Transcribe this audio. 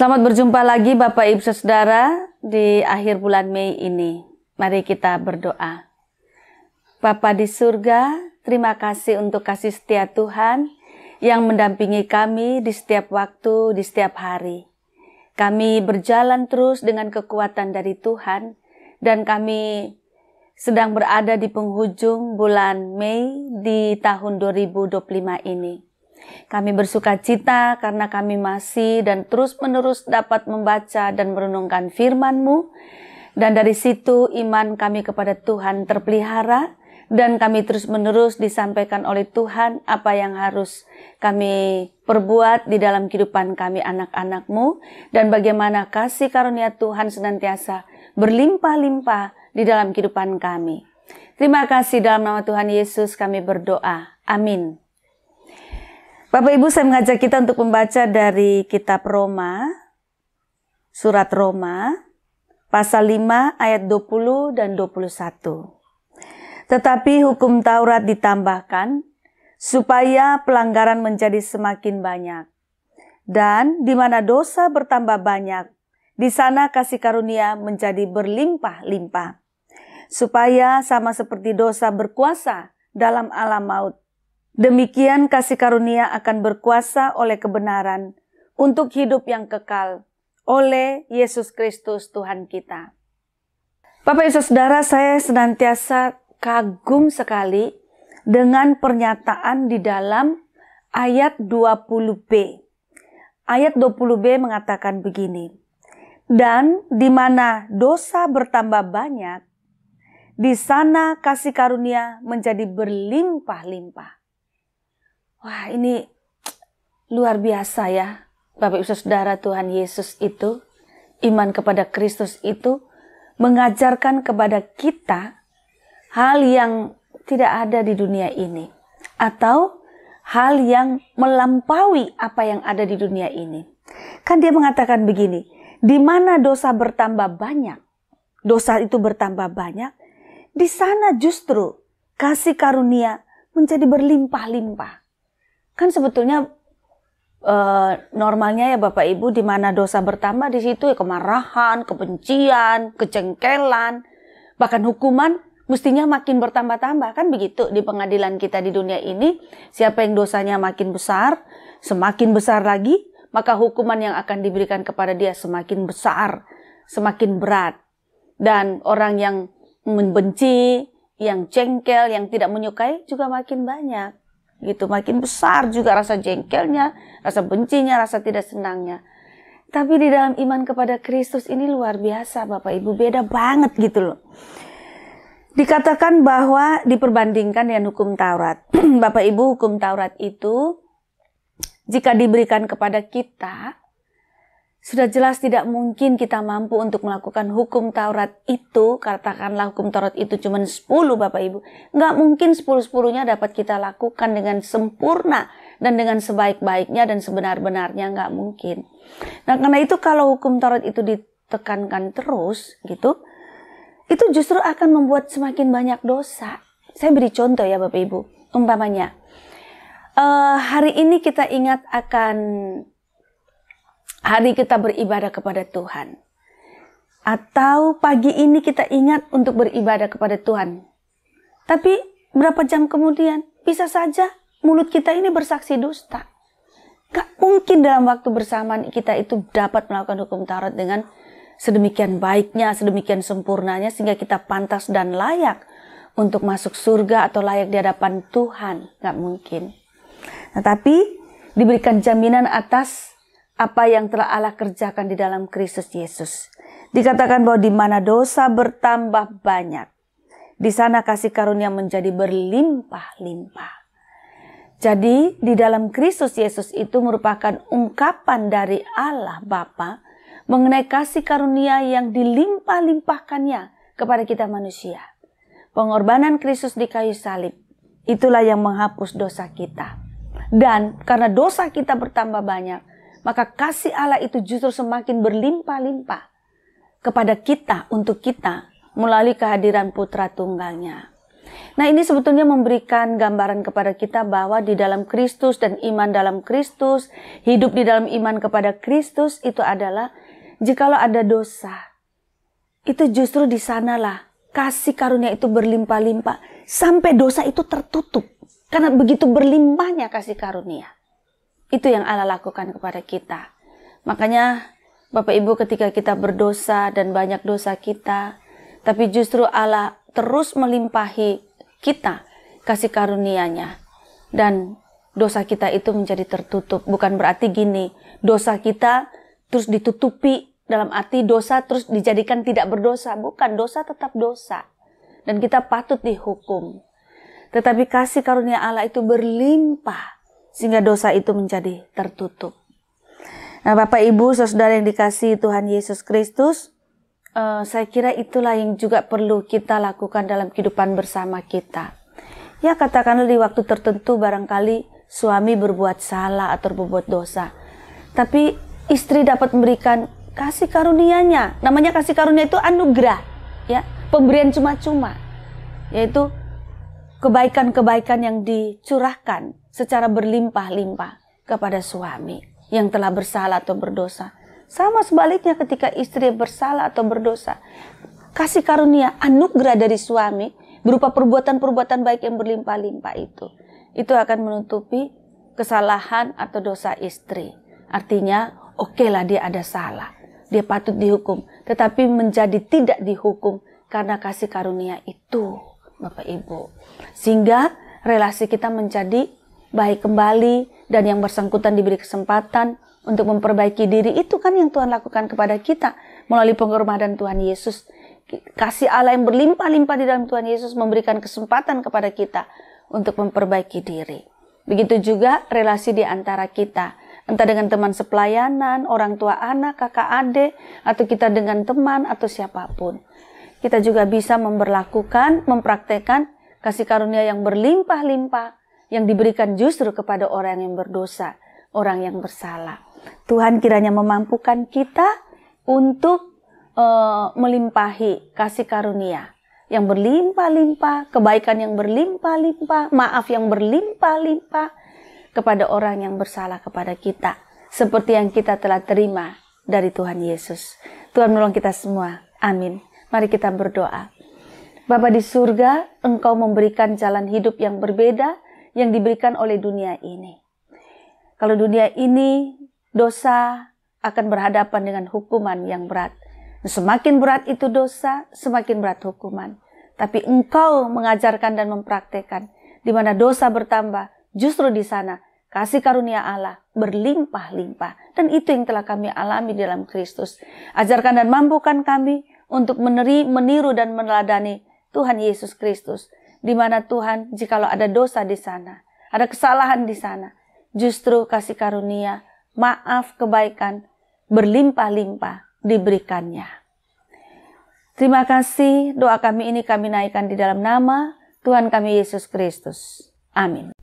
Selamat berjumpa lagi Bapak Ibu Saudara di akhir bulan Mei ini. Mari kita berdoa. Bapa di surga, terima kasih untuk kasih setia Tuhan yang mendampingi kami di setiap waktu, di setiap hari. Kami berjalan terus dengan kekuatan dari Tuhan dan kami sedang berada di penghujung bulan Mei di tahun 2025 ini. Kami bersuka cita karena kami masih dan terus-menerus dapat membaca dan merenungkan firman-Mu. Dan dari situ iman kami kepada Tuhan terpelihara dan kami terus-menerus disampaikan oleh Tuhan apa yang harus kami perbuat di dalam kehidupan kami anak-anak-Mu. Dan bagaimana kasih karunia Tuhan senantiasa berlimpah-limpah di dalam kehidupan kami. Terima kasih dalam nama Tuhan Yesus kami berdoa. Amin. Bapak Ibu, saya mengajak kita untuk membaca dari kitab Roma, surat Roma, pasal 5 ayat 20 dan 21. Tetapi hukum Taurat ditambahkan, supaya pelanggaran menjadi semakin banyak. Dan di mana dosa bertambah banyak, di sana kasih karunia menjadi berlimpah-limpah. Supaya sama seperti dosa berkuasa dalam alam maut, demikian kasih karunia akan berkuasa oleh kebenaran untuk hidup yang kekal oleh Yesus Kristus Tuhan kita. Bapak Ibu Saudara, saya senantiasa kagum sekali dengan pernyataan di dalam ayat 20b. Ayat 20b mengatakan begini, dan di mana dosa bertambah banyak, di sana kasih karunia menjadi berlimpah-limpah. Wah, ini luar biasa ya, Bapak Ibu Saudara. Tuhan Yesus itu, iman kepada Kristus itu mengajarkan kepada kita hal yang tidak ada di dunia ini. Atau hal yang melampaui apa yang ada di dunia ini. Kan dia mengatakan begini, di mana dosa bertambah banyak, dosa itu bertambah banyak, di sana justru kasih karunia menjadi berlimpah-limpah. Kan sebetulnya normalnya ya Bapak Ibu, di mana dosa bertambah di situ ya kemarahan, kebencian, kejengkelan, bahkan hukuman mestinya makin bertambah-tambah. Kan begitu di pengadilan kita di dunia ini, siapa yang dosanya makin besar, semakin besar lagi, maka hukuman yang akan diberikan kepada dia semakin besar, semakin berat. Dan orang yang membenci, yang jengkel, yang tidak menyukai juga makin banyak. Gitu, makin besar juga rasa jengkelnya, rasa bencinya, rasa tidak senangnya. Tapi di dalam iman kepada Kristus ini luar biasa Bapak Ibu, beda banget gitu loh. Dikatakan bahwa diperbandingkan dengan hukum Taurat. Bapak Ibu, hukum Taurat itu jika diberikan kepada kita, sudah jelas tidak mungkin kita mampu untuk melakukan hukum Taurat itu. Katakanlah hukum Taurat itu cuma 10 Bapak Ibu. Nggak mungkin 10-10-nya dapat kita lakukan dengan sempurna dan dengan sebaik-baiknya dan sebenar-benarnya, nggak mungkin. Nah, karena itu kalau hukum Taurat itu ditekankan terus gitu, itu justru akan membuat semakin banyak dosa. Saya beri contoh ya Bapak Ibu. Umpamanya, hari ini kita ingat akan hari kita beribadah kepada Tuhan. Atau pagi ini kita ingat untuk beribadah kepada Tuhan. Tapi berapa jam kemudian bisa saja mulut kita ini bersaksi dusta. Gak mungkin dalam waktu bersamaan kita itu dapat melakukan hukum Taurat dengan sedemikian baiknya, sedemikian sempurnanya sehingga kita pantas dan layak untuk masuk surga atau layak di hadapan Tuhan. Gak mungkin. Nah, tapi diberikan jaminan atas apa yang telah Allah kerjakan di dalam Kristus Yesus. Dikatakan bahwa di mana dosa bertambah banyak, di sana kasih karunia menjadi berlimpah-limpah. Jadi di dalam Kristus Yesus itu merupakan ungkapan dari Allah Bapa mengenai kasih karunia yang dilimpah-limpahkannya kepada kita manusia. Pengorbanan Kristus di kayu salib, itulah yang menghapus dosa kita. Dan karena dosa kita bertambah banyak, maka kasih Allah itu justru semakin berlimpah-limpah kepada kita, untuk kita, melalui kehadiran Putra Tunggalnya. Nah, ini sebetulnya memberikan gambaran kepada kita bahwa di dalam Kristus dan iman dalam Kristus, hidup di dalam iman kepada Kristus itu adalah jikalau ada dosa, itu justru di sanalah kasih karunia itu berlimpah-limpah sampai dosa itu tertutup. Karena begitu berlimpahnya kasih karunia. Itu yang Allah lakukan kepada kita. Makanya Bapak Ibu, ketika kita berdosa dan banyak dosa kita, tapi justru Allah terus melimpahi kita kasih karunia-Nya, dan dosa kita itu menjadi tertutup. Bukan berarti gini, dosa kita terus ditutupi, dalam arti dosa terus dijadikan tidak berdosa. Bukan, dosa tetap dosa dan kita patut dihukum. Tetapi kasih karunia Allah itu berlimpah sehingga dosa itu menjadi tertutup. Nah, Bapak Ibu Saudara yang dikasihi Tuhan Yesus Kristus, saya kira itulah yang juga perlu kita lakukan dalam kehidupan bersama kita. Ya, katakanlah di waktu tertentu barangkali suami berbuat salah atau berbuat dosa, tapi istri dapat memberikan kasih karunia-Nya. Namanya kasih karunia itu anugerah, ya, pemberian cuma-cuma, yaitu kebaikan-kebaikan yang dicurahkan secara berlimpah-limpah kepada suami yang telah bersalah atau berdosa. Sama sebaliknya ketika istri bersalah atau berdosa, kasih karunia anugerah dari suami berupa perbuatan-perbuatan baik yang berlimpah-limpah itu akan menutupi kesalahan atau dosa istri. Artinya, okelah dia ada salah, dia patut dihukum, tetapi menjadi tidak dihukum karena kasih karunia itu, Bapak Ibu. Sehingga relasi kita menjadi baik kembali dan yang bersangkutan diberi kesempatan untuk memperbaiki diri. Itu kan yang Tuhan lakukan kepada kita melalui penghormatan Tuhan Yesus. Kasih Allah yang berlimpah-limpah di dalam Tuhan Yesus memberikan kesempatan kepada kita untuk memperbaiki diri. Begitu juga relasi di antara kita, entah dengan teman sepelayanan, orang tua anak, kakak adik, atau kita dengan teman atau siapapun. Kita juga bisa mempraktekkan kasih karunia yang berlimpah-limpah yang diberikan justru kepada orang yang berdosa, orang yang bersalah. Tuhan kiranya memampukan kita untuk melimpahi kasih karunia yang berlimpah-limpah, kebaikan yang berlimpah-limpah, maaf yang berlimpah-limpah kepada orang yang bersalah kepada kita, seperti yang kita telah terima dari Tuhan Yesus. Tuhan menolong kita semua. Amin. Mari kita berdoa. Bapa di surga, Engkau memberikan jalan hidup yang berbeda yang diberikan oleh dunia ini. Kalau dunia ini dosa akan berhadapan dengan hukuman yang berat. Semakin berat itu dosa, semakin berat hukuman. Tapi Engkau mengajarkan dan mempraktekkan di mana dosa bertambah, justru di sana kasih karunia Allah berlimpah-limpah. Dan itu yang telah kami alami dalam Kristus. Ajarkan dan mampukan kami untuk meniru dan meneladani Tuhan Yesus Kristus. Di mana Tuhan, jikalau ada dosa di sana, ada kesalahan di sana, justru kasih karunia, maaf, kebaikan berlimpah-limpah diberikannya. Terima kasih, doa kami ini kami naikkan di dalam nama Tuhan kami Yesus Kristus. Amin.